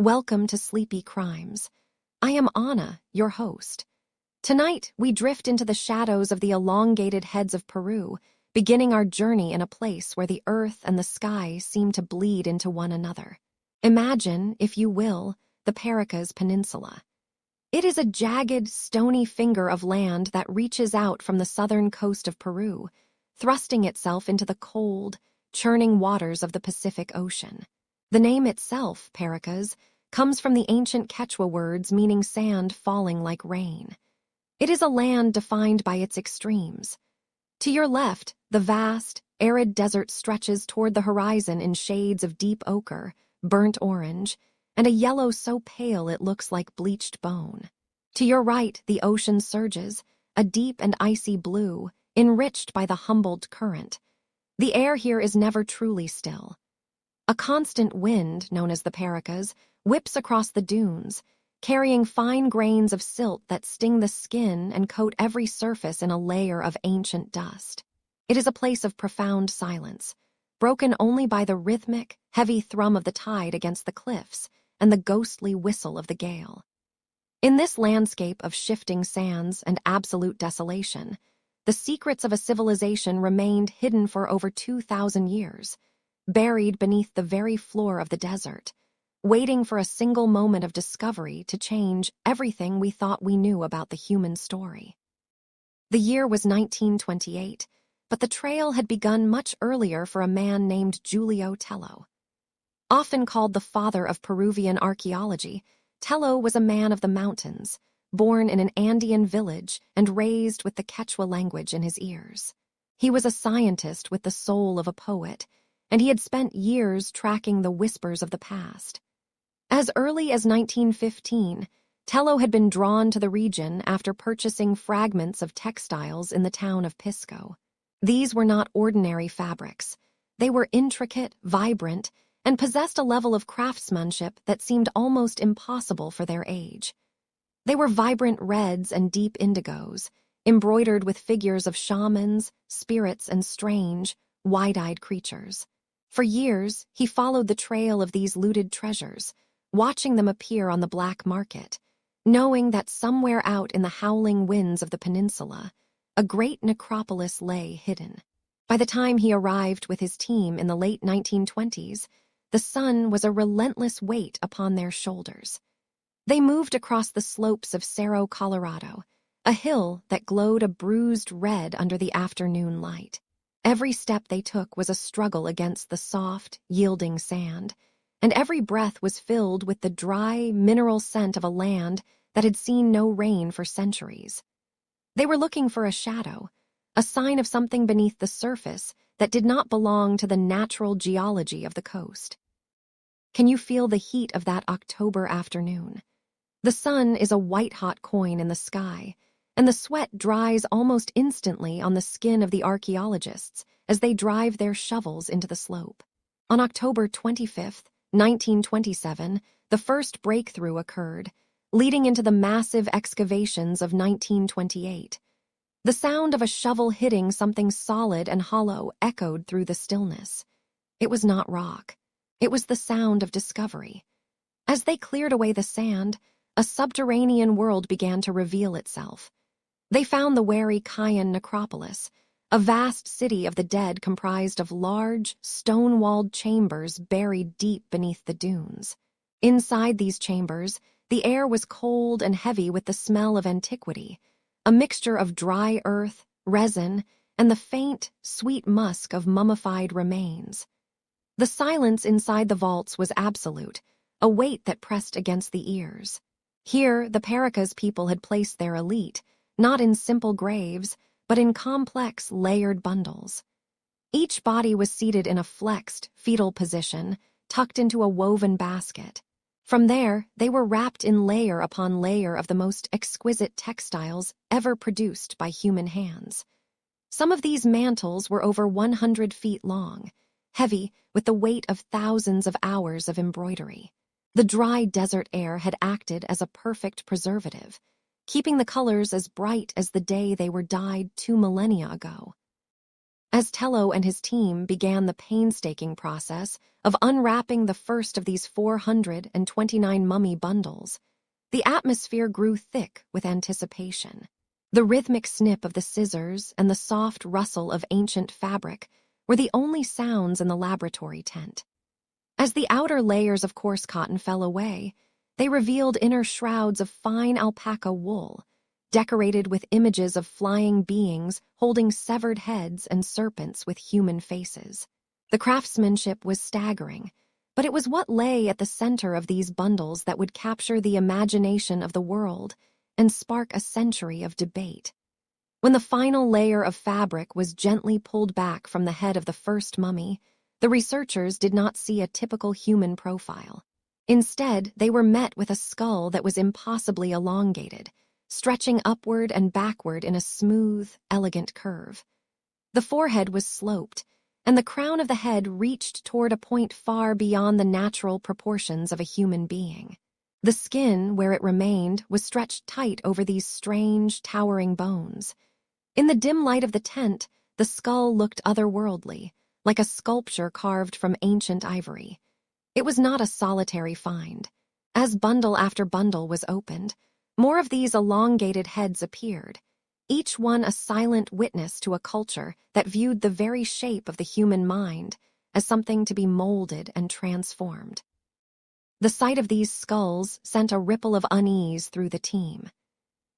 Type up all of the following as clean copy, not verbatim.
Welcome to Sleepy Crimes. I am Anna, your host. Tonight, we drift into the shadows of the elongated heads of Peru, beginning our journey in a place where the earth and the sky seem to bleed into one another. Imagine, if you will, the Paracas Peninsula. It is a jagged, stony finger of land that reaches out from the southern coast of Peru, thrusting itself into the cold, churning waters of the Pacific Ocean. The name itself, Paracas, comes from the ancient Quechua words meaning sand falling like rain. It is a land defined by its extremes. To your left, the vast, arid desert stretches toward the horizon in shades of deep ochre, burnt orange, and a yellow so pale it looks like bleached bone. To your right, the ocean surges, a deep and icy blue, enriched by the Humboldt Current. The air here is never truly still. A constant wind, known as the Paracas, whips across the dunes, carrying fine grains of silt that sting the skin and coat every surface in a layer of ancient dust. It is a place of profound silence, broken only by the rhythmic, heavy thrum of the tide against the cliffs and the ghostly whistle of the gale. In this landscape of shifting sands and absolute desolation, the secrets of a civilization remained hidden for over 2,000 years, buried beneath the very floor of the desert, waiting for a single moment of discovery to change everything we thought we knew about the human story. The year was 1928, but the trail had begun much earlier for a man named Julio Tello. Often called the father of Peruvian archaeology, Tello was a man of the mountains, born in an Andean village and raised with the Quechua language in his ears. He was a scientist with the soul of a poet, and he had spent years tracking the whispers of the past. As early as 1915, Tello had been drawn to the region after purchasing fragments of textiles in the town of Pisco. These were not ordinary fabrics. They were intricate, vibrant, and possessed a level of craftsmanship that seemed almost impossible for their age. They were vibrant reds and deep indigos, embroidered with figures of shamans, spirits, and strange, wide-eyed creatures. For years, he followed the trail of these looted treasures, watching them appear on the black market, knowing that somewhere out in the howling winds of the peninsula, a great necropolis lay hidden. By the time he arrived with his team in the late 1920s, the sun was a relentless weight upon their shoulders. They moved across the slopes of Cerro Colorado, a hill that glowed a bruised red under the afternoon light. Every step they took was a struggle against the soft, yielding sand, and every breath was filled with the dry, mineral scent of a land that had seen no rain for centuries. They were looking for a shadow, a sign of something beneath the surface that did not belong to the natural geology of the coast. Can you feel the heat of that October afternoon? The sun is a white-hot coin in the sky, and the sweat dries almost instantly on the skin of the archaeologists as they drive their shovels into the slope. On October 25, 1927, the first breakthrough occurred, leading into the massive excavations of 1928. The sound of a shovel hitting something solid and hollow echoed through the stillness. It was not rock. It was the sound of discovery. As they cleared away the sand, a subterranean world began to reveal itself. They found the wary Cayenne necropolis, a vast city of the dead comprised of large, stone-walled chambers buried deep beneath the dunes. Inside these chambers, the air was cold and heavy with the smell of antiquity, a mixture of dry earth, resin, and the faint, sweet musk of mummified remains. The silence inside the vaults was absolute, a weight that pressed against the ears. Here, the Paracas people had placed their elite, not in simple graves, but in complex, layered bundles. Each body was seated in a flexed, fetal position, tucked into a woven basket. From there, they were wrapped in layer upon layer of the most exquisite textiles ever produced by human hands. Some of these mantles were over 100 feet long, heavy with the weight of thousands of hours of embroidery. The dry desert air had acted as a perfect preservative, keeping the colors as bright as the day they were dyed 2 millennia ago. As Tello and his team began the painstaking process of unwrapping the first of these 429 mummy bundles. The atmosphere grew thick with anticipation. The rhythmic snip of the scissors and the soft rustle of ancient fabric were the only sounds in the laboratory tent. As the outer layers of coarse cotton fell away, they revealed inner shrouds of fine alpaca wool, decorated with images of flying beings holding severed heads and serpents with human faces. The craftsmanship was staggering, but it was what lay at the center of these bundles that would capture the imagination of the world and spark a century of debate. When the final layer of fabric was gently pulled back from the head of the first mummy, the researchers did not see a typical human profile. Instead, they were met with a skull that was impossibly elongated, stretching upward and backward in a smooth, elegant curve. The forehead was sloped, and the crown of the head reached toward a point far beyond the natural proportions of a human being. The skin, where it remained, was stretched tight over these strange, towering bones. In the dim light of the tent, the skull looked otherworldly, like a sculpture carved from ancient ivory. It was not a solitary find. As bundle after bundle was opened, more of these elongated heads appeared, each one a silent witness to a culture that viewed the very shape of the human mind as something to be molded and transformed. The sight of these skulls sent a ripple of unease through the team.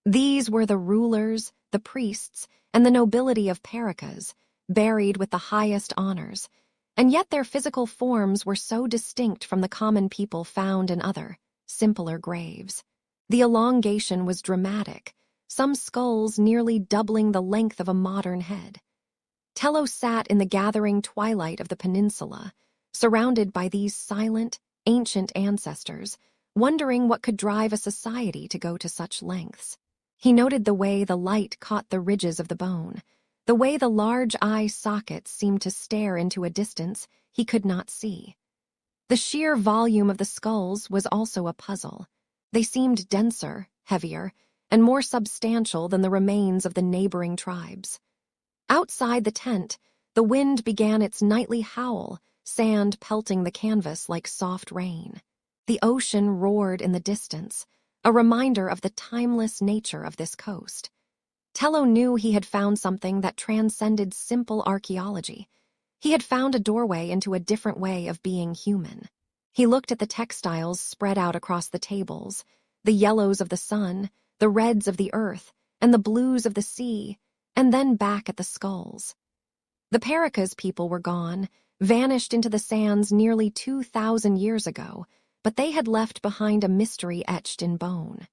These were the rulers, the priests, and the nobility of Paracas, buried with the highest honors, and yet their physical forms were so distinct from the common people found in other, simpler graves. The elongation was dramatic, some skulls nearly doubling the length of a modern head. Tello sat in the gathering twilight of the peninsula, surrounded by these silent, ancient ancestors, wondering what could drive a society to go to such lengths. He noted the way the light caught the ridges of the bone, the way the large eye sockets seemed to stare into a distance he could not see. The sheer volume of the skulls was also a puzzle. They seemed denser, heavier, and more substantial than the remains of the neighboring tribes. Outside the tent, the wind began its nightly howl, sand pelting the canvas like soft rain. The ocean roared in the distance, a reminder of the timeless nature of this coast. Tello knew he had found something that transcended simple archaeology. He had found a doorway into a different way of being human. He looked at the textiles spread out across the tables, the yellows of the sun, the reds of the earth, and the blues of the sea, and then back at the skulls. The Paracas people were gone, vanished into the sands nearly 2,000 years ago, but they had left behind a mystery etched in bone.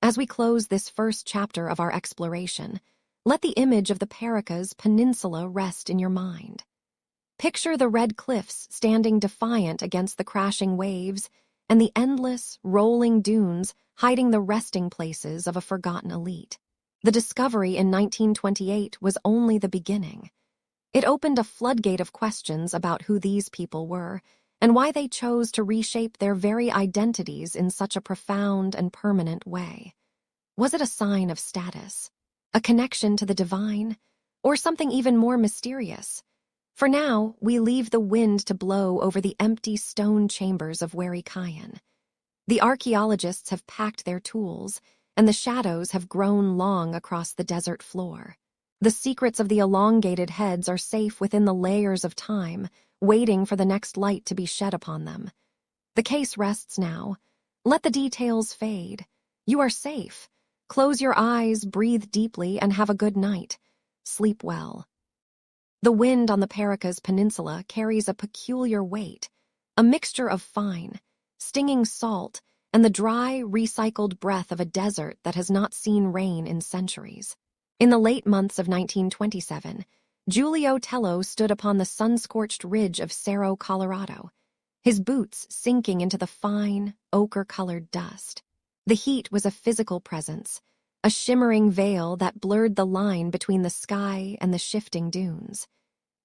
As we close this first chapter of our exploration, let the image of the Paracas Peninsula rest in your mind. Picture the red cliffs standing defiant against the crashing waves and the endless, rolling dunes hiding the resting places of a forgotten elite. The discovery in 1928 was only the beginning. It opened a floodgate of questions about who these people were and why they chose to reshape their very identities in such a profound and permanent way. Was it a sign of status, a connection to the divine, or something even more mysterious? For now, we leave the wind to blow over the empty stone chambers of Huaricayan. The archaeologists have packed their tools, and the shadows have grown long across the desert floor. The secrets of the elongated heads are safe within the layers of time, waiting for the next light to be shed upon them. The case rests now. Let the details fade. You are safe. Close your eyes, breathe deeply, and have a good night. Sleep well. The wind on the Paracas Peninsula carries a peculiar weight, a mixture of fine, stinging salt and the dry, recycled breath of a desert that has not seen rain in centuries. In the late months of 1927, Julio Tello stood upon the sun-scorched ridge of Cerro Colorado, his boots sinking into the fine, ochre-colored dust. The heat was a physical presence, a shimmering veil that blurred the line between the sky and the shifting dunes.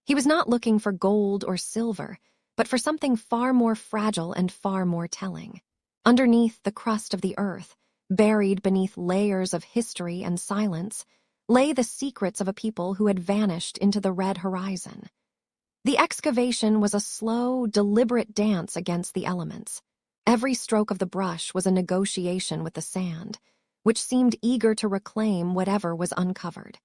He was not looking for gold or silver, but for something far more fragile and far more telling. Underneath the crust of the earth, buried beneath layers of history and silence, lay the secrets of a people who had vanished into the red horizon. The excavation was a slow, deliberate dance against the elements. Every stroke of the brush was a negotiation with the sand, which seemed eager to reclaim whatever was uncovered.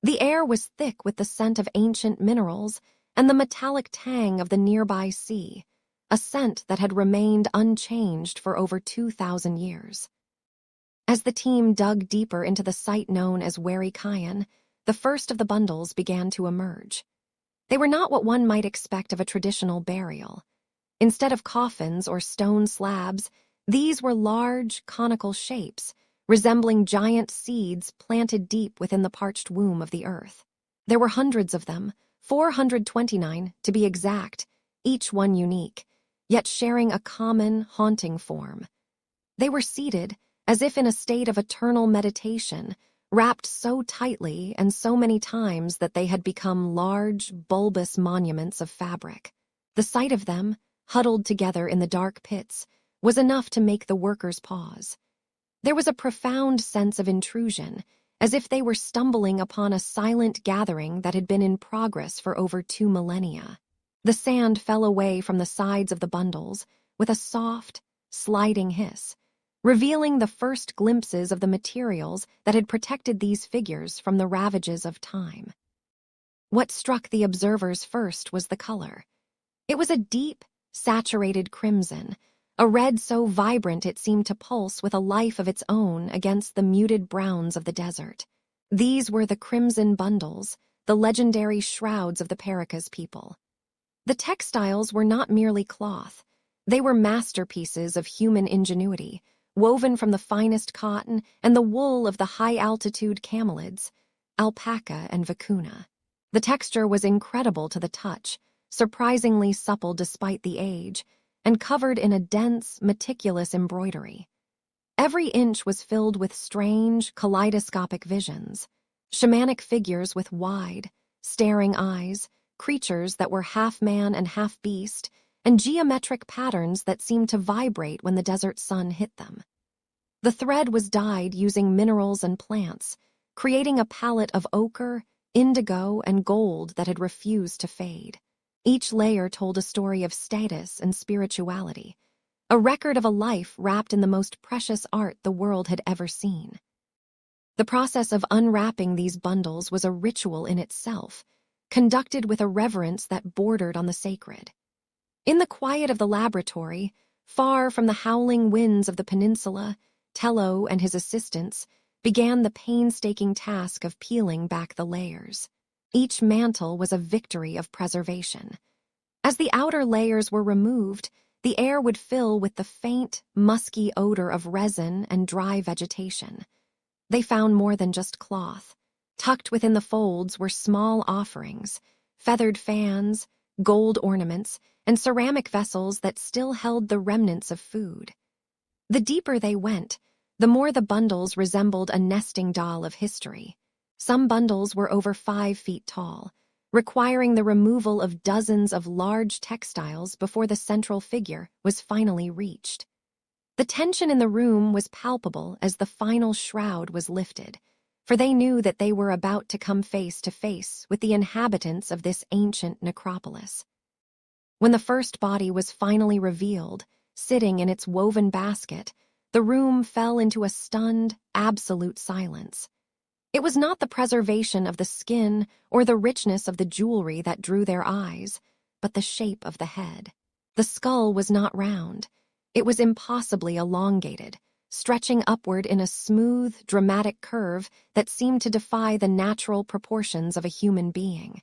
The air was thick with the scent of ancient minerals and the metallic tang of the nearby sea, a scent that had remained unchanged for over 2,000 years. As the team dug deeper into the site known as Weri Kayan, the first of the bundles began to emerge. They were not what one might expect of a traditional burial. Instead of coffins or stone slabs, these were large, conical shapes, resembling giant seeds planted deep within the parched womb of the earth. There were hundreds of them, 429 to be exact, each one unique, yet sharing a common, haunting form. They were seated, as if in a state of eternal meditation, wrapped so tightly and so many times that they had become large, bulbous monuments of fabric. The sight of them, huddled together in the dark pits, was enough to make the workers pause. There was a profound sense of intrusion, as if they were stumbling upon a silent gathering that had been in progress for over 2 millennia. The sand fell away from the sides of the bundles with a soft, sliding hiss, revealing the first glimpses of the materials that had protected these figures from the ravages of time. What struck the observers first was the color. It was a deep, saturated crimson, a red so vibrant it seemed to pulse with a life of its own against the muted browns of the desert. These were the crimson bundles, the legendary shrouds of the Paracas people. The textiles were not merely cloth. They were masterpieces of human ingenuity, woven from the finest cotton and the wool of the high-altitude camelids, alpaca and vicuna. The texture was incredible to the touch, surprisingly supple despite the age, and covered in a dense, meticulous embroidery. Every inch was filled with strange, kaleidoscopic visions, shamanic figures with wide, staring eyes, creatures that were half man and half beast, and geometric patterns that seemed to vibrate when the desert sun hit them. The thread was dyed using minerals and plants, creating a palette of ochre, indigo, and gold that had refused to fade. Each layer told a story of status and spirituality, a record of a life wrapped in the most precious art the world had ever seen. The process of unwrapping these bundles was a ritual in itself, conducted with a reverence that bordered on the sacred. In the quiet of the laboratory, far from the howling winds of the peninsula, Tello and his assistants began the painstaking task of peeling back the layers. Each mantle was a victory of preservation. As the outer layers were removed, the air would fill with the faint, musky odor of resin and dry vegetation. They found more than just cloth. Tucked within the folds were small offerings, feathered fans, gold ornaments, and ceramic vessels that still held the remnants of food. The deeper they went, the more the bundles resembled a nesting doll of history. Some bundles were over 5 feet tall, requiring the removal of dozens of large textiles before the central figure was finally reached. The tension in the room was palpable as the final shroud was lifted, for they knew that they were about to come face to face with the inhabitants of this ancient necropolis. When the first body was finally revealed, sitting in its woven basket, the room fell into a stunned, absolute silence. It was not the preservation of the skin or the richness of the jewelry that drew their eyes, but the shape of the head. The skull was not round. It was impossibly elongated, stretching upward in a smooth, dramatic curve that seemed to defy the natural proportions of a human being.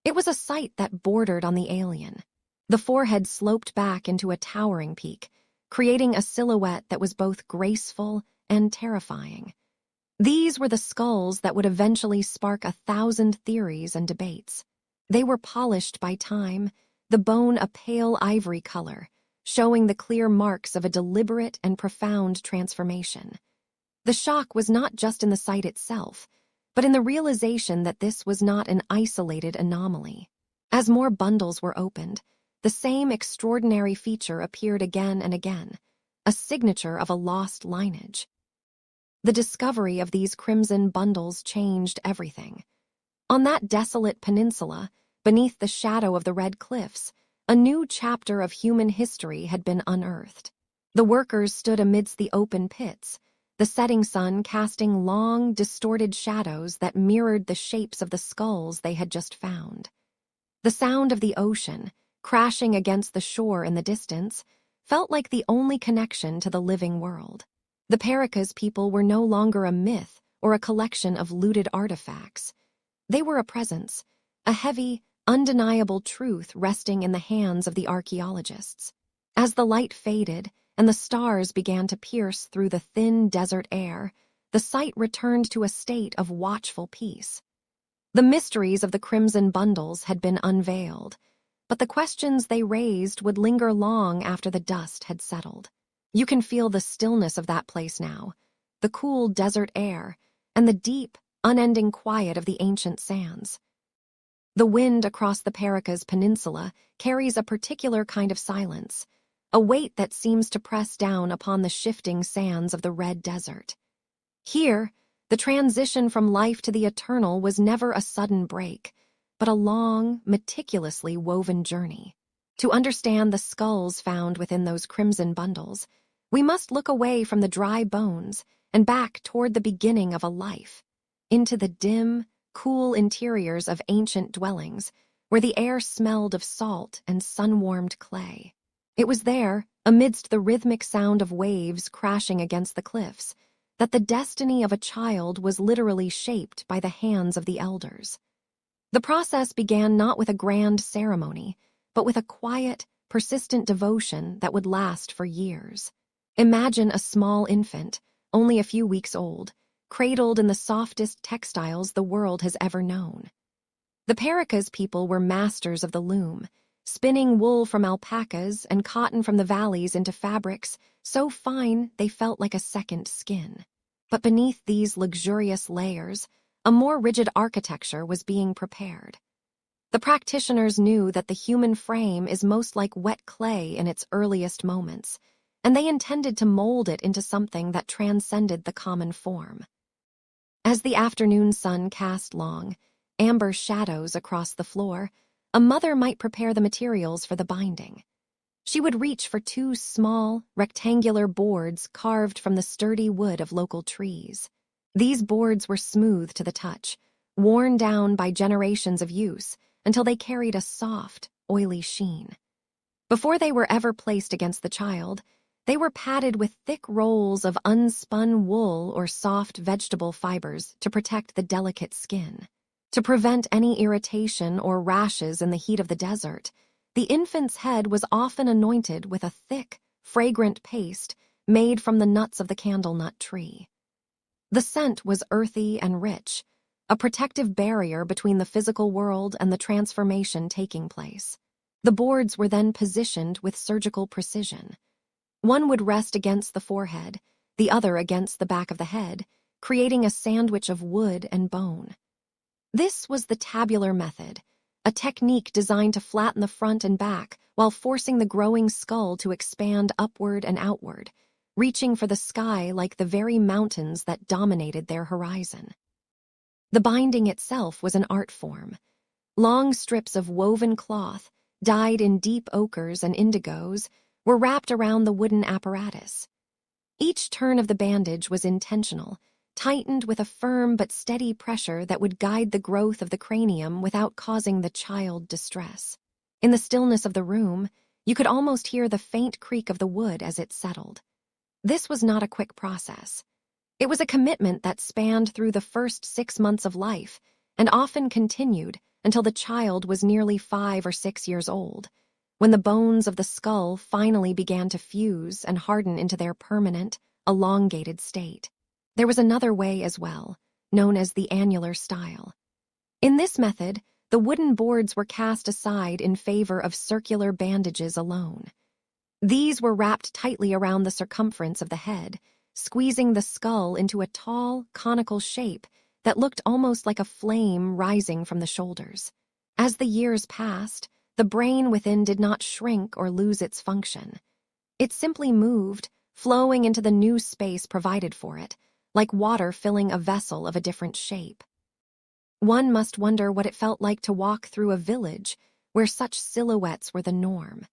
It was a sight that bordered on the alien. The forehead sloped back into a towering peak, creating a silhouette that was both graceful and terrifying. These were the skulls that would eventually spark 1,000 theories and debates. They were polished by time, the bone a pale ivory color, showing the clear marks of a deliberate and profound transformation. The shock was not just in the sight itself, but in the realization that this was not an isolated anomaly. As more bundles were opened, the same extraordinary feature appeared again and again, a signature of a lost lineage. The discovery of these crimson bundles changed everything. On that desolate peninsula, Beneath the shadow of the red cliffs, a new chapter of human history had been unearthed. The workers stood amidst the open pits, the setting sun casting long, distorted shadows that mirrored the shapes of the skulls they had just found. The sound of the ocean, crashing against the shore in the distance, felt like the only connection to the living world. The Paracas people were no longer a myth or a collection of looted artifacts. They were a presence, a heavy, undeniable truth resting in the hands of the archaeologists. As the light faded and the stars began to pierce through the thin desert air, the site returned to a state of watchful peace. The mysteries of the crimson bundles had been unveiled, but the questions they raised would linger long after the dust had settled. You can feel the stillness of that place now, the cool desert air, and the deep, unending quiet of the ancient sands. The wind across the Paracas Peninsula carries a particular kind of silence, a weight that seems to press down upon the shifting sands of the red desert. Here, the transition from life to the eternal was never a sudden break, but a long, meticulously woven journey. To understand the skulls found within those crimson bundles, we must look away from the dry bones and back toward the beginning of a life, into the dim, cool interiors of ancient dwellings, where the air smelled of salt and sun-warmed clay. It was there, amidst the rhythmic sound of waves crashing against the cliffs, that the destiny of a child was literally shaped by the hands of the elders. The process began not with a grand ceremony, but with a quiet, persistent devotion that would last for years. Imagine a small infant, only a few weeks old, cradled in the softest textiles the world has ever known. The Paracas people were masters of the loom, spinning wool from alpacas and cotton from the valleys into fabrics so fine they felt like a second skin. But beneath these luxurious layers, a more rigid architecture was being prepared. The practitioners knew that the human frame is most like wet clay in its earliest moments, and they intended to mold it into something that transcended the common form. As the afternoon sun cast long, amber shadows across the floor, a mother might prepare the materials for the binding. She would reach for two small, rectangular boards carved from the sturdy wood of local trees. These boards were smooth to the touch, worn down by generations of use until they carried a soft, oily sheen. Before they were ever placed against the child, they were padded with thick rolls of unspun wool or soft vegetable fibers to protect the delicate skin. To prevent any irritation or rashes in the heat of the desert, the infant's head was often anointed with a thick, fragrant paste made from the nuts of the candlenut tree. The scent was earthy and rich, a protective barrier between the physical world and the transformation taking place. The boards were then positioned with surgical precision. One would rest against the forehead, the other against the back of the head, creating a sandwich of wood and bone. This was the tabular method, a technique designed to flatten the front and back while forcing the growing skull to expand upward and outward, reaching for the sky like the very mountains that dominated their horizon. The binding itself was an art form. Long strips of woven cloth, dyed in deep ochres and indigos, were wrapped around the wooden apparatus. Each turn of the bandage was intentional, tightened with a firm but steady pressure that would guide the growth of the cranium without causing the child distress. In the stillness of the room, you could almost hear the faint creak of the wood as it settled. This was not a quick process. It was a commitment that spanned through the first 6 months of life and often continued until the child was nearly 5 or 6 years old, when the bones of the skull finally began to fuse and harden into their permanent, elongated state. There was another way as well, known as the annular style. In this method, the wooden boards were cast aside in favor of circular bandages alone. These were wrapped tightly around the circumference of the head, squeezing the skull into a tall, conical shape that looked almost like a flame rising from the shoulders. As the years passed, the brain within did not shrink or lose its function. It simply moved, flowing into the new space provided for it, like water filling a vessel of a different shape. One must wonder what it felt like to walk through a village where such silhouettes were the norm.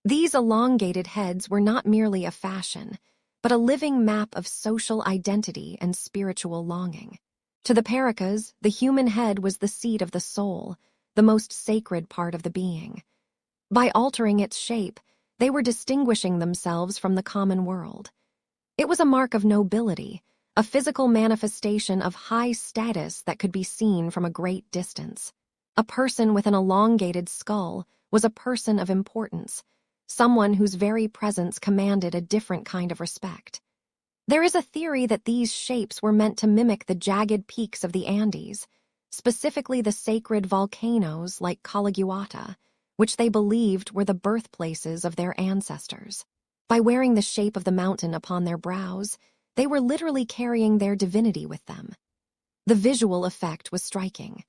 These elongated heads were not merely a fashion, but a living map of social identity and spiritual longing. To the Paracas, the human head was the seat of the soul, the most sacred part of the being. By altering its shape, they were distinguishing themselves from the common world. It was a mark of nobility, a physical manifestation of high status that could be seen from a great distance. A person with an elongated skull was a person of importance, someone whose very presence commanded a different kind of respect. There is a theory that these shapes were meant to mimic the jagged peaks of the Andes, specifically the sacred volcanoes like Caliguata, which they believed were the birthplaces of their ancestors. By wearing the shape of the mountain upon their brows, they were literally carrying their divinity with them. The visual effect was striking.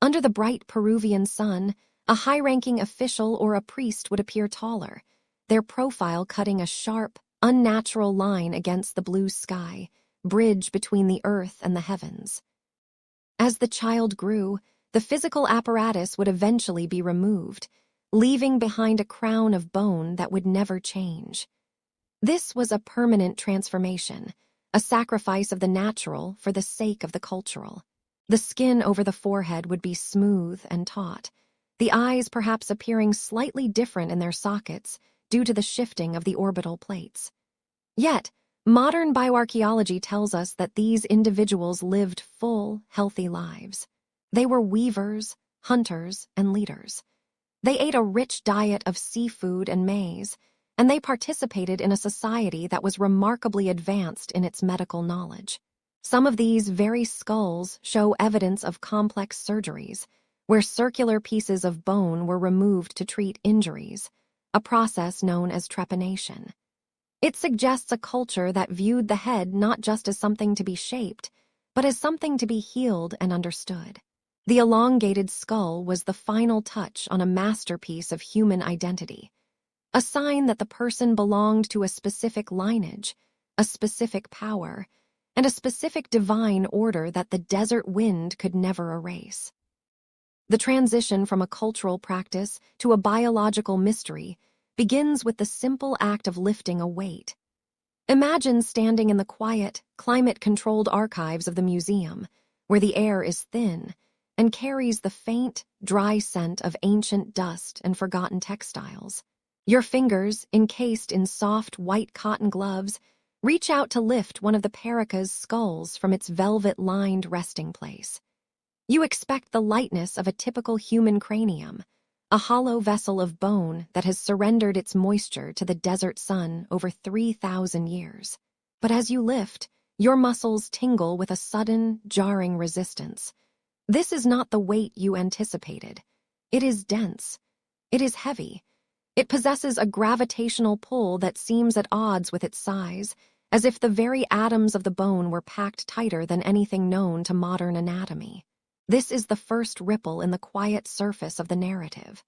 Under the bright Peruvian sun, a high-ranking official or a priest would appear taller, their profile cutting a sharp, unnatural line against the blue sky, bridge between the earth and the heavens. As the child grew, the physical apparatus would eventually be removed, leaving behind a crown of bone that would never change. This was a permanent transformation, a sacrifice of the natural for the sake of the cultural. The skin over the forehead would be smooth and taut, the eyes perhaps appearing slightly different in their sockets due to the shifting of the orbital plates. Yet, modern bioarchaeology tells us that these individuals lived full, healthy lives. They were weavers, hunters, and leaders. They ate a rich diet of seafood and maize, and they participated in a society that was remarkably advanced in its medical knowledge. Some of these very skulls show evidence of complex surgeries, where circular pieces of bone were removed to treat injuries, a process known as trepanation. It suggests a culture that viewed the head not just as something to be shaped, but as something to be healed and understood. The elongated skull was the final touch on a masterpiece of human identity, a sign that the person belonged to a specific lineage, a specific power, and a specific divine order that the desert wind could never erase. The transition from a cultural practice to a biological mystery begins with the simple act of lifting a weight. Imagine standing in the quiet, climate-controlled archives of the museum, where the air is thin and carries the faint, dry scent of ancient dust and forgotten textiles. Your fingers, encased in soft, white cotton gloves, reach out to lift one of the Paracas' skulls from its velvet-lined resting place. You expect the lightness of a typical human cranium, a hollow vessel of bone that has surrendered its moisture to the desert sun over 3,000 years. But as you lift, your muscles tingle with a sudden, jarring resistance. This is not the weight you anticipated. It is dense. It is heavy. It possesses a gravitational pull that seems at odds with its size, as if the very atoms of the bone were packed tighter than anything known to modern anatomy. This is the first ripple in the quiet surface of the narrative.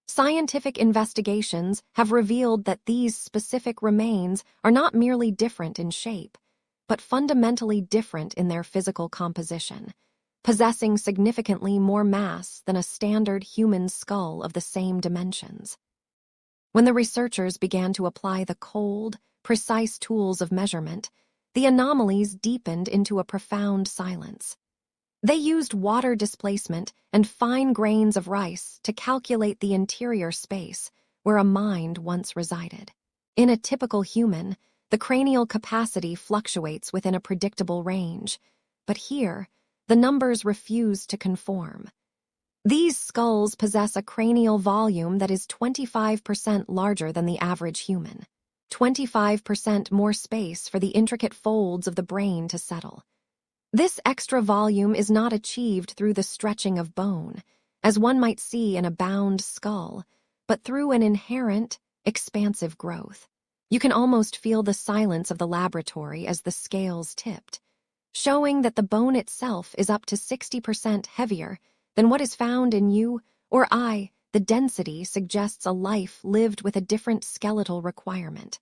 Scientific investigations have revealed that these specific remains are not merely different in shape, but fundamentally different in their physical composition, possessing significantly more mass than a standard human skull of the same dimensions. When the researchers began to apply the cold, precise tools of measurement, the anomalies deepened into a profound silence. They used water displacement and fine grains of rice to calculate the interior space where a mind once resided. In a typical human, the cranial capacity fluctuates within a predictable range, but here, the numbers refuse to conform. These skulls possess a cranial volume that is 25% larger than the average human, 25% more space for the intricate folds of the brain to settle. This extra volume is not achieved through the stretching of bone, as one might see in a bound skull, but through an inherent, expansive growth. You can almost feel the silence of the laboratory as the scales tipped, showing that the bone itself is up to 60% heavier than what is found in you or I. The density suggests a life lived with a different skeletal requirement,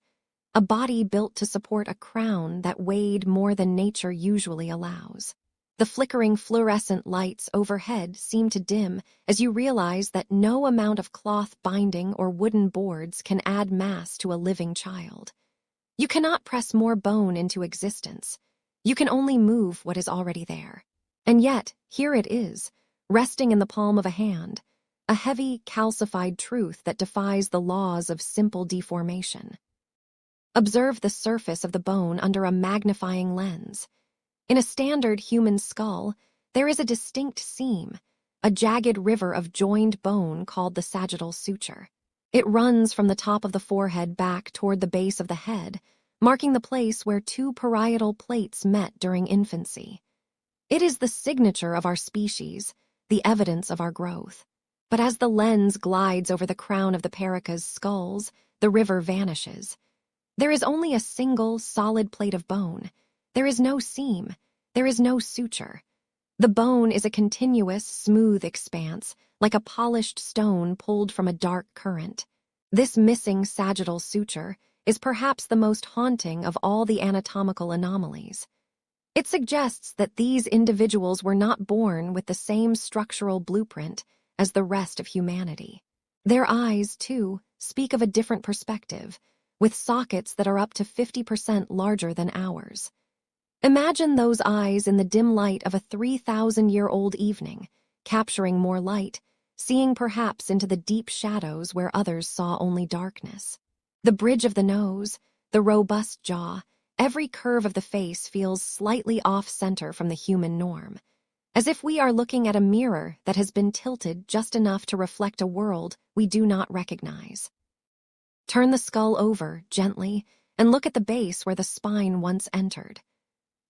a body built to support a crown that weighed more than nature usually allows. The flickering fluorescent lights overhead seem to dim as you realize that no amount of cloth binding or wooden boards can add mass to a living child. You cannot press more bone into existence. You can only move what is already there. And yet, here it is, resting in the palm of a hand, a heavy, calcified truth that defies the laws of simple deformation. Observe the surface of the bone under a magnifying lens. In a standard human skull, there is a distinct seam, a jagged river of joined bone called the sagittal suture. It runs from the top of the forehead back toward the base of the head, marking the place where two parietal plates met during infancy. It is the signature of our species, the evidence of our growth. But as the lens glides over the crown of the Paracas skulls, the river vanishes. There is only a single, solid plate of bone. There is no seam. There is no suture. The bone is a continuous, smooth expanse, like a polished stone pulled from a dark current. This missing sagittal suture is perhaps the most haunting of all the anatomical anomalies. It suggests that these individuals were not born with the same structural blueprint as the rest of humanity. Their eyes, too, speak of a different perspective, with sockets that are up to 50% larger than ours. Imagine those eyes in the dim light of a 3,000-year-old evening, capturing more light, seeing perhaps into the deep shadows where others saw only darkness. The bridge of the nose, the robust jaw, every curve of the face feels slightly off-center from the human norm, as if we are looking at a mirror that has been tilted just enough to reflect a world we do not recognize. Turn the skull over, gently, and look at the base where the spine once entered.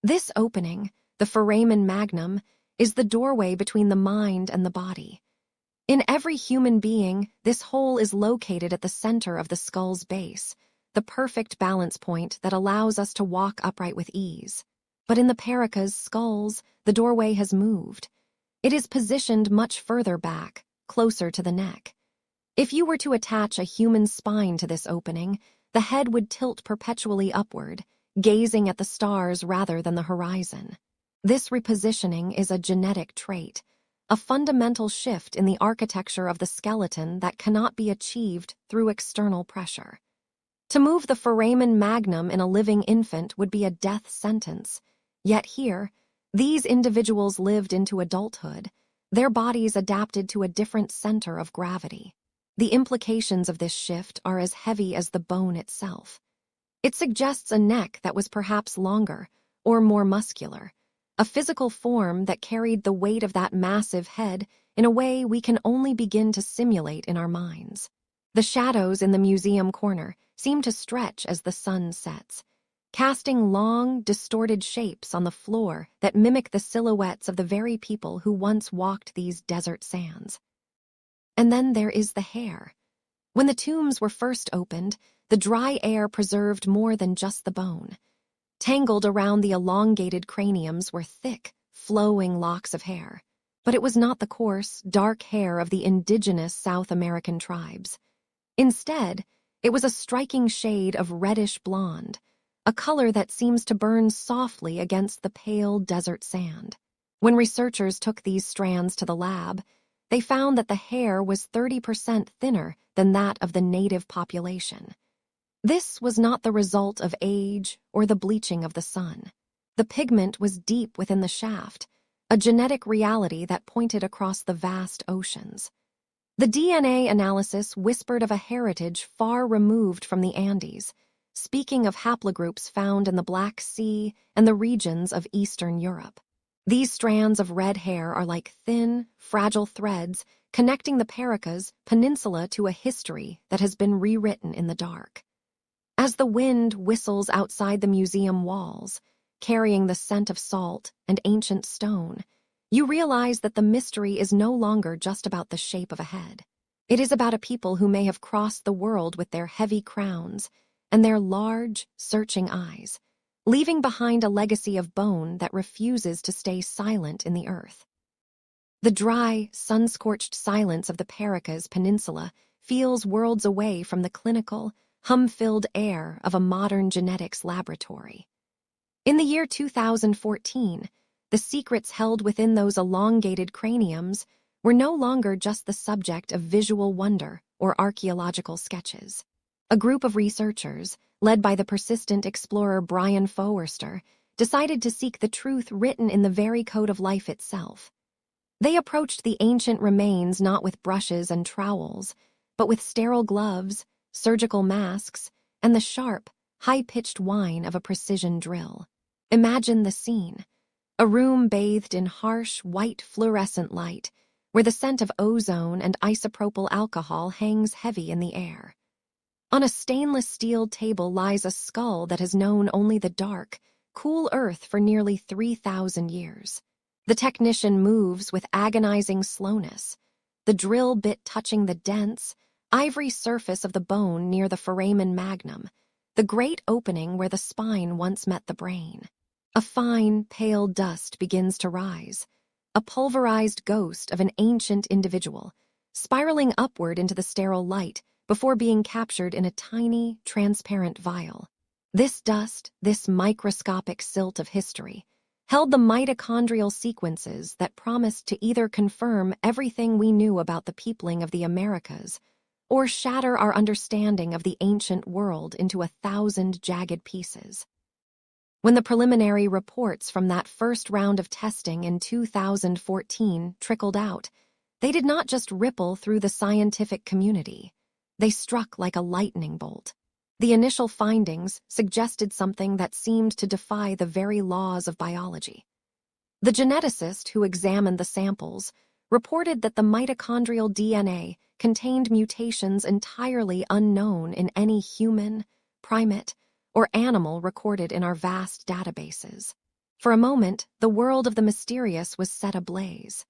This opening, the foramen magnum, is the doorway between the mind and the body. In every human being, this hole is located at the center of the skull's base, the perfect balance point that allows us to walk upright with ease. But in the Paracas skulls, the doorway has moved. It is positioned much further back, closer to the neck. If you were to attach a human spine to this opening, the head would tilt perpetually upward, gazing at the stars rather than the horizon. This repositioning is a genetic trait, a fundamental shift in the architecture of the skeleton that cannot be achieved through external pressure. To move the foramen magnum in a living infant would be a death sentence. Yet here, these individuals lived into adulthood, their bodies adapted to a different center of gravity. The implications of this shift are as heavy as the bone itself. It suggests a neck that was perhaps longer, or more muscular, a physical form that carried the weight of that massive head in a way we can only begin to simulate in our minds. The shadows in the museum corner seem to stretch as the sun sets, casting long, distorted shapes on the floor that mimic the silhouettes of the very people who once walked these desert sands. And then there is the hair. When the tombs were first opened, the dry air preserved more than just the bone. Tangled around the elongated craniums were thick, flowing locks of hair. But it was not the coarse, dark hair of the indigenous South American tribes. Instead, it was a striking shade of reddish blonde, a color that seems to burn softly against the pale desert sand. When researchers took these strands to the lab, they found that the hair was 30% thinner than that of the native population. This was not the result of age or the bleaching of the sun. The pigment was deep within the shaft, a genetic reality that pointed across the vast oceans. The DNA analysis whispered of a heritage far removed from the Andes, speaking of haplogroups found in the Black Sea and the regions of Eastern Europe. These strands of red hair are like thin, fragile threads connecting the Paracas Peninsula to a history that has been rewritten in the dark. As the wind whistles outside the museum walls, carrying the scent of salt and ancient stone, you realize that the mystery is no longer just about the shape of a head. It is about a people who may have crossed the world with their heavy crowns and their large, searching eyes, leaving behind a legacy of bone that refuses to stay silent in the earth. The dry, sun-scorched silence of the Paracas Peninsula feels worlds away from the clinical, hum-filled air of a modern genetics laboratory. In the year 2014, the secrets held within those elongated craniums were no longer just the subject of visual wonder or archaeological sketches. A group of researchers, led by the persistent explorer Brian Forster, decided to seek the truth written in the very code of life itself. They approached the ancient remains not with brushes and trowels, but with sterile gloves, surgical masks, and the sharp, high-pitched whine of a precision drill. Imagine the scene: a room bathed in harsh, white fluorescent light, where the scent of ozone and isopropyl alcohol hangs heavy in the air. On a stainless steel table lies a skull that has known only the dark, cool earth for nearly 3,000 years. The technician moves with agonizing slowness, the drill bit touching the dense, ivory surface of the bone near the foramen magnum, the great opening where the spine once met the brain. A fine, pale dust begins to rise, a pulverized ghost of an ancient individual, spiraling upward into the sterile light before being captured in a tiny, transparent vial. This dust, this microscopic silt of history, held the mitochondrial sequences that promised to either confirm everything we knew about the peopling of the Americas or shatter our understanding of the ancient world into 1,000 jagged pieces. When the preliminary reports from that first round of testing in 2014 trickled out, they did not just ripple through the scientific community. They struck like a lightning bolt. The initial findings suggested something that seemed to defy the very laws of biology. The geneticist who examined the samples reported that the mitochondrial DNA contained mutations entirely unknown in any human, primate, or animal recorded in our vast databases. For a moment, the world of the mysterious was set ablaze.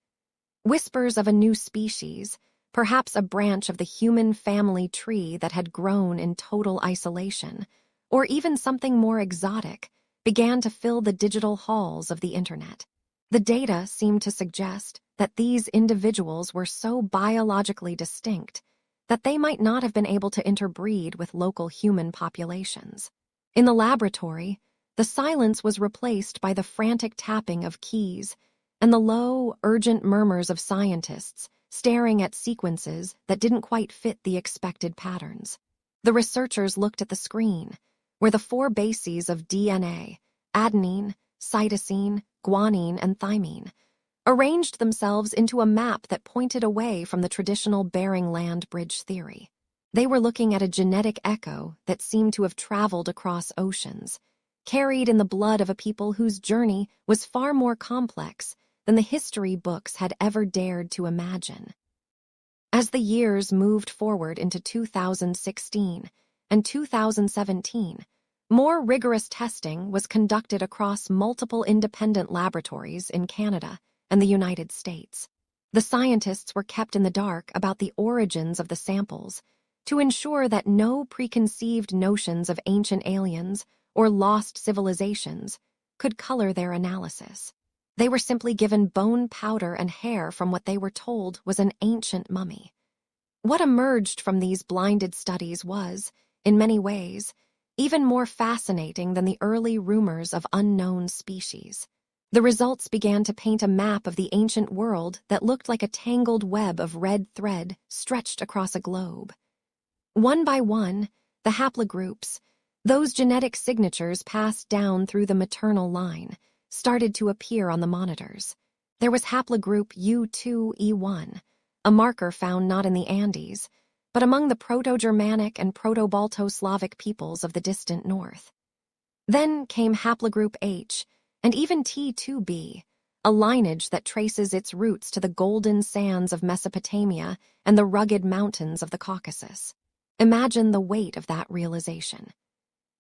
Whispers of a new species, perhaps a branch of the human family tree that had grown in total isolation, or even something more exotic, began to fill the digital halls of the internet. The data seemed to suggest that these individuals were so biologically distinct that they might not have been able to interbreed with local human populations. In the laboratory, the silence was replaced by the frantic tapping of keys and the low, urgent murmurs of scientists staring at sequences that didn't quite fit the expected patterns. The researchers looked at the screen, where the 4 bases of DNA, adenine, cytosine, guanine, and thymine, arranged themselves into a map that pointed away from the traditional Bering Land Bridge theory. They were looking at a genetic echo that seemed to have traveled across oceans, carried in the blood of a people whose journey was far more complex than the history books had ever dared to imagine. As the years moved forward into 2016 and 2017, more rigorous testing was conducted across multiple independent laboratories in Canada and the United States. The scientists were kept in the dark about the origins of the samples to ensure that no preconceived notions of ancient aliens or lost civilizations could color their analysis. They were simply given bone powder and hair from what they were told was an ancient mummy. What emerged from these blinded studies was, in many ways, even more fascinating than the early rumors of unknown species. The results began to paint a map of the ancient world that looked like a tangled web of red thread stretched across a globe. One by one, the haplogroups, those genetic signatures passed down through the maternal line, started to appear on the monitors. There was haplogroup U2E1, a marker found not in the Andes, but among the Proto-Germanic and Proto-Balto-Slavic peoples of the distant north. Then came haplogroup H, and even T2b, a lineage that traces its roots to the golden sands of Mesopotamia and the rugged mountains of the Caucasus. Imagine the weight of that realization.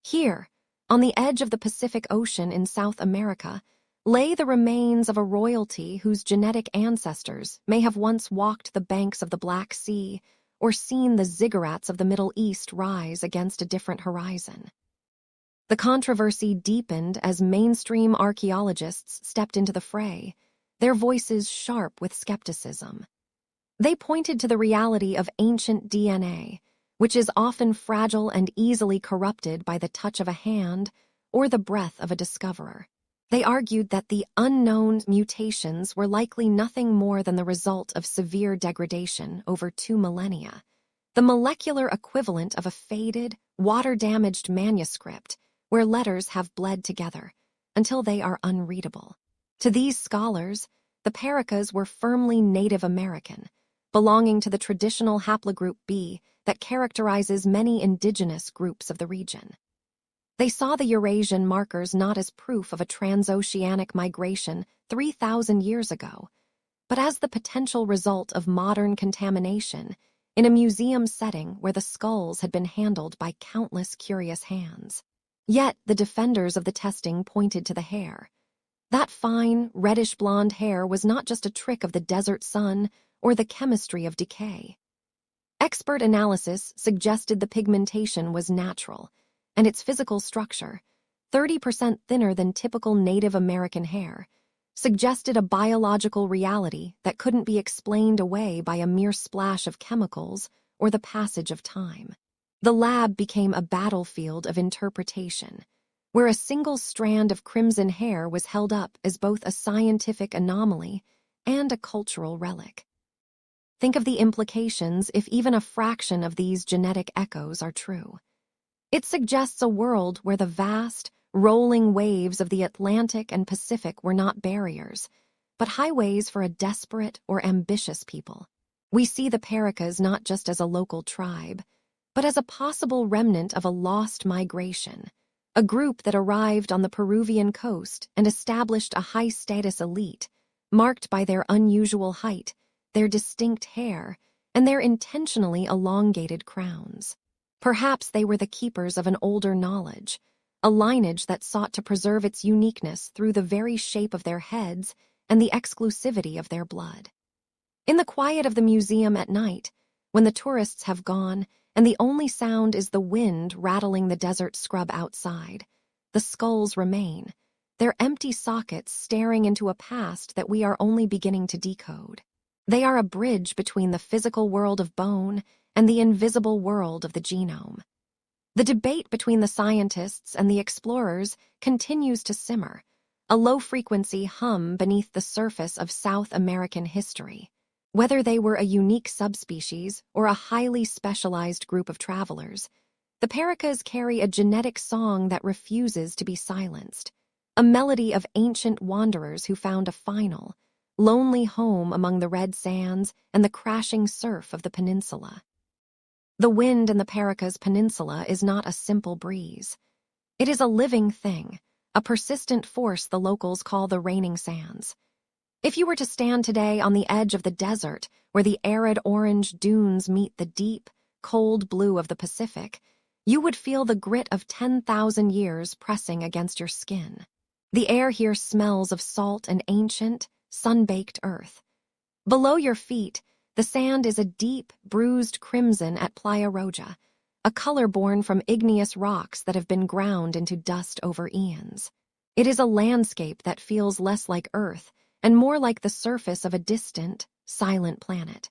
Here, on the edge of the Pacific Ocean in South America, lay the remains of a royalty whose genetic ancestors may have once walked the banks of the Black Sea or seen the ziggurats of the Middle East rise against a different horizon. The controversy deepened as mainstream archaeologists stepped into the fray, their voices sharp with skepticism. They pointed to the reality of ancient DNA, which is often fragile and easily corrupted by the touch of a hand or the breath of a discoverer. They argued that the unknown mutations were likely nothing more than the result of severe degradation over 2 millennia, the molecular equivalent of a faded, water-damaged manuscript where letters have bled together until they are unreadable. To these scholars, the Paracas were firmly Native American, belonging to the traditional haplogroup B that characterizes many indigenous groups of the region. They saw the Eurasian markers not as proof of a transoceanic migration 3,000 years ago, but as the potential result of modern contamination in a museum setting where the skulls had been handled by countless curious hands. Yet the defenders of the testing pointed to the hair. That fine, reddish-blonde hair was not just a trick of the desert sun or the chemistry of decay. Expert analysis suggested the pigmentation was natural, and its physical structure, 30% thinner than typical Native American hair, suggested a biological reality that couldn't be explained away by a mere splash of chemicals or the passage of time. The lab became a battlefield of interpretation, where a single strand of crimson hair was held up as both a scientific anomaly and a cultural relic. Think of the implications if even a fraction of these genetic echoes are true. It suggests a world where the vast, rolling waves of the Atlantic and Pacific were not barriers, but highways for a desperate or ambitious people. We see the Paracas not just as a local tribe, but as a possible remnant of a lost migration, a group that arrived on the Peruvian coast and established a high-status elite, marked by their unusual height, their distinct hair, and their intentionally elongated crowns. Perhaps they were the keepers of an older knowledge, a lineage that sought to preserve its uniqueness through the very shape of their heads and the exclusivity of their blood. In the quiet of the museum at night, when the tourists have gone and the only sound is the wind rattling the desert scrub outside, the skulls remain, their empty sockets staring into a past that we are only beginning to decode. They are a bridge between the physical world of bone and the invisible world of the genome. The debate between the scientists and the explorers continues to simmer, a low-frequency hum beneath the surface of South American history. Whether they were a unique subspecies or a highly specialized group of travelers, the Paracas carry a genetic song that refuses to be silenced, a melody of ancient wanderers who found a final, lonely home among the red sands and the crashing surf of the peninsula. The wind in the Paracas Peninsula is not a simple breeze. It is a living thing, a persistent force the locals call the raining sands. If you were to stand today on the edge of the desert, where the arid orange dunes meet the deep, cold blue of the Pacific, you would feel the grit of 10,000 years pressing against your skin. The air here smells of salt and ancient, sun-baked earth. Below your feet, the sand is a deep, bruised crimson at Playa Roja, a color born from igneous rocks that have been ground into dust over eons. It is a landscape that feels less like Earth and more like the surface of a distant, silent planet.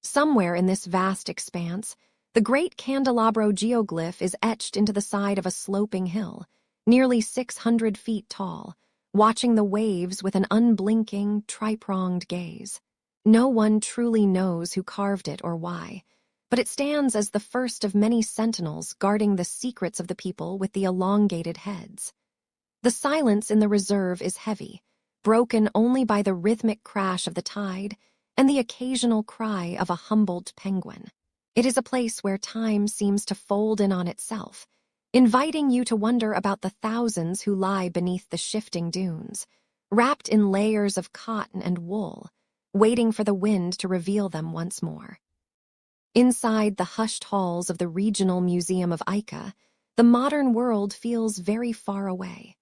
Somewhere in this vast expanse, the Great Candelabro geoglyph is etched into the side of a sloping hill, nearly 600 feet tall, watching the waves with an unblinking, tri-pronged gaze. No one truly knows who carved it or why, but it stands as the first of many sentinels guarding the secrets of the people with the elongated heads. The silence in the reserve is heavy, broken only by the rhythmic crash of the tide and the occasional cry of a humbled penguin. It is a place where time seems to fold in on itself, inviting you to wonder about the thousands who lie beneath the shifting dunes, wrapped in layers of cotton and wool, waiting for the wind to reveal them once more. Inside the hushed halls of the Regional Museum of Ica, the modern world feels very far away.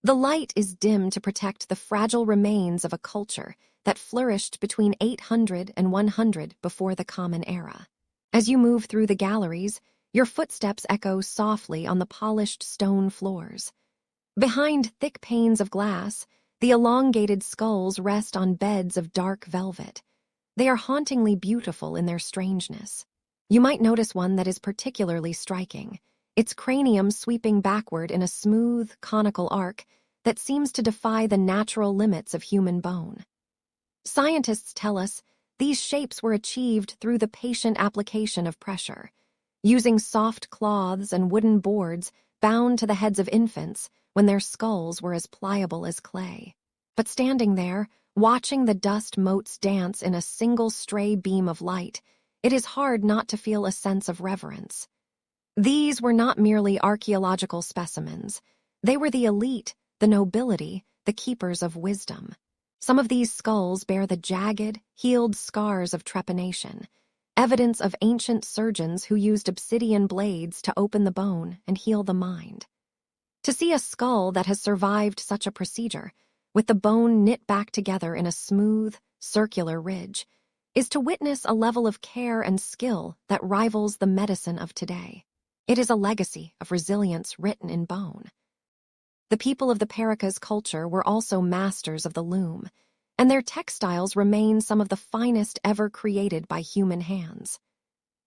The light is dim to protect the fragile remains of a culture that flourished between 800 and 100 before the Common Era. As you move through the galleries, your footsteps echo softly on the polished stone floors. Behind thick panes of glass, the elongated skulls rest on beds of dark velvet. They are hauntingly beautiful in their strangeness. You might notice one that is particularly striking, its cranium sweeping backward in a smooth, conical arc that seems to defy the natural limits of human bone. Scientists tell us these shapes were achieved through the patient application of pressure, using soft cloths and wooden boards bound to the heads of infants when their skulls were as pliable as clay. But standing there, watching the dust motes dance in a single stray beam of light, it is hard not to feel a sense of reverence. These were not merely archaeological specimens. They were the elite, the nobility, the keepers of wisdom. Some of these skulls bear the jagged, healed scars of trepanation, evidence of ancient surgeons who used obsidian blades to open the bone and heal the mind. To see a skull that has survived such a procedure, with the bone knit back together in a smooth, circular ridge, is to witness a level of care and skill that rivals the medicine of today. It is a legacy of resilience written in bone. The people of the Paracas culture were also masters of the loom, and their textiles remain some of the finest ever created by human hands.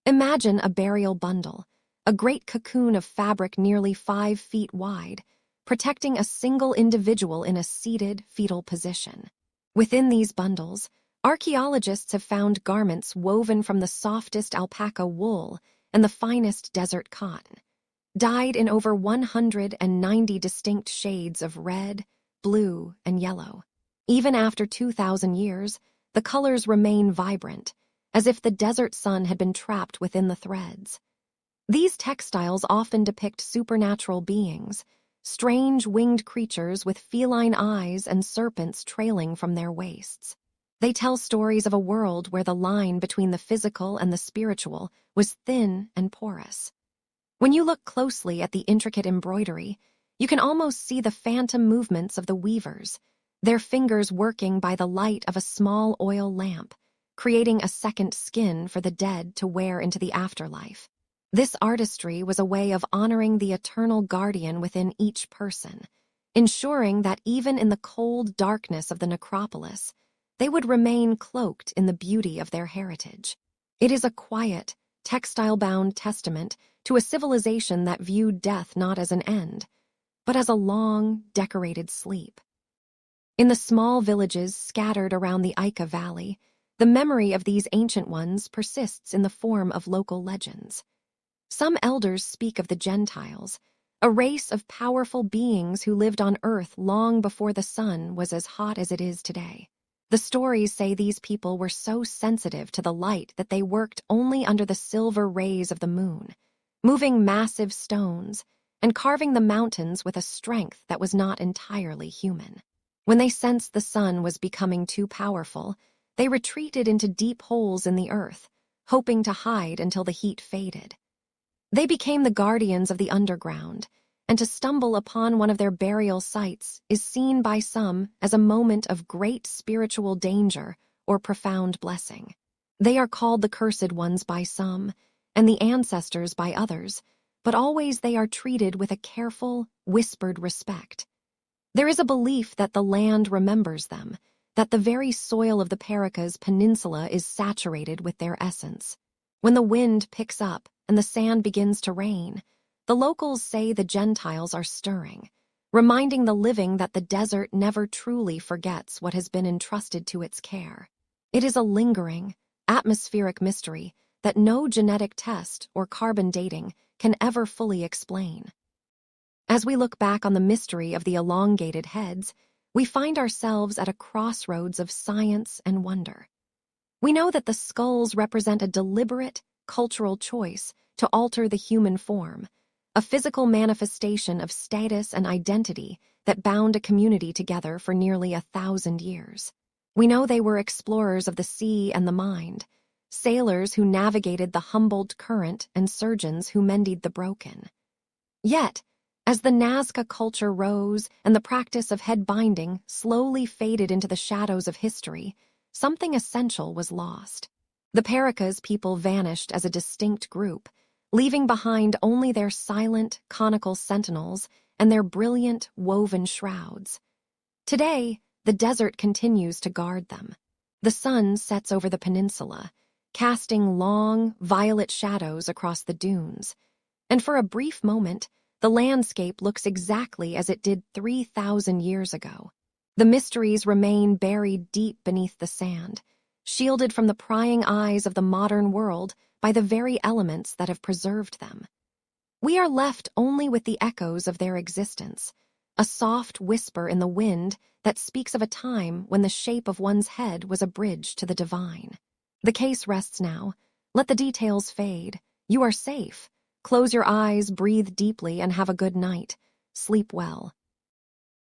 Imagine a burial bundle, a great cocoon of fabric nearly 5 feet wide, protecting a single individual in a seated, fetal position. Within these bundles, archaeologists have found garments woven from the softest alpaca wool and the finest desert cotton, dyed in over 190 distinct shades of red, blue, and yellow. Even after 2,000 years, the colors remain vibrant, as if the desert sun had been trapped within the threads. These textiles often depict supernatural beings, strange winged creatures with feline eyes and serpents trailing from their waists. They tell stories of a world where the line between the physical and the spiritual was thin and porous. When you look closely at the intricate embroidery, you can almost see the phantom movements of the weavers, their fingers working by the light of a small oil lamp, creating a second skin for the dead to wear into the afterlife. This artistry was a way of honoring the eternal guardian within each person, ensuring that even in the cold darkness of the necropolis, they would remain cloaked in the beauty of their heritage. It is a quiet, textile-bound testament to a civilization that viewed death not as an end, but as a long, decorated sleep. In the small villages scattered around the Ica Valley, the memory of these ancient ones persists in the form of local legends. Some elders speak of the Gentiles, a race of powerful beings who lived on Earth long before the sun was as hot as it is today. The stories say these people were so sensitive to the light that they worked only under the silver rays of the moon, moving massive stones and carving the mountains with a strength that was not entirely human. When they sensed the sun was becoming too powerful, they retreated into deep holes in the earth, hoping to hide until the heat faded. They became the guardians of the underground, and to stumble upon one of their burial sites is seen by some as a moment of great spiritual danger or profound blessing. They are called the cursed ones by some, and the ancestors by others, but always they are treated with a careful, whispered respect. There is a belief that the land remembers them, that the very soil of the Paracas Peninsula is saturated with their essence. When the wind picks up and the sand begins to rain, the locals say the Gentiles are stirring, reminding the living that the desert never truly forgets what has been entrusted to its care. It is a lingering, atmospheric mystery that no genetic test or carbon dating can ever fully explain. As we look back on the mystery of the elongated heads, we find ourselves at a crossroads of science and wonder. We know that the skulls represent a deliberate, cultural choice to alter the human form, a physical manifestation of status and identity that bound a community together for nearly 1,000 years. We know they were explorers of the sea and the mind, sailors who navigated the Humboldt current and surgeons who mended the broken. Yet, as the Nazca culture rose and the practice of head binding slowly faded into the shadows of history, something essential was lost. The Paracas people vanished as a distinct group, leaving behind only their silent, conical sentinels and their brilliant, woven shrouds. Today, the desert continues to guard them. The sun sets over the peninsula, casting long, violet shadows across the dunes, and for a brief moment, The landscape looks exactly as it did 3,000 years ago. The mysteries remain buried deep beneath the sand, shielded from the prying eyes of the modern world by the very elements that have preserved them. We are left only with the echoes of their existence, a soft whisper in the wind that speaks of a time when the shape of one's head was a bridge to the divine. The case rests now. Let the details fade. You are safe. Close your eyes, breathe deeply, and have a good night. Sleep well.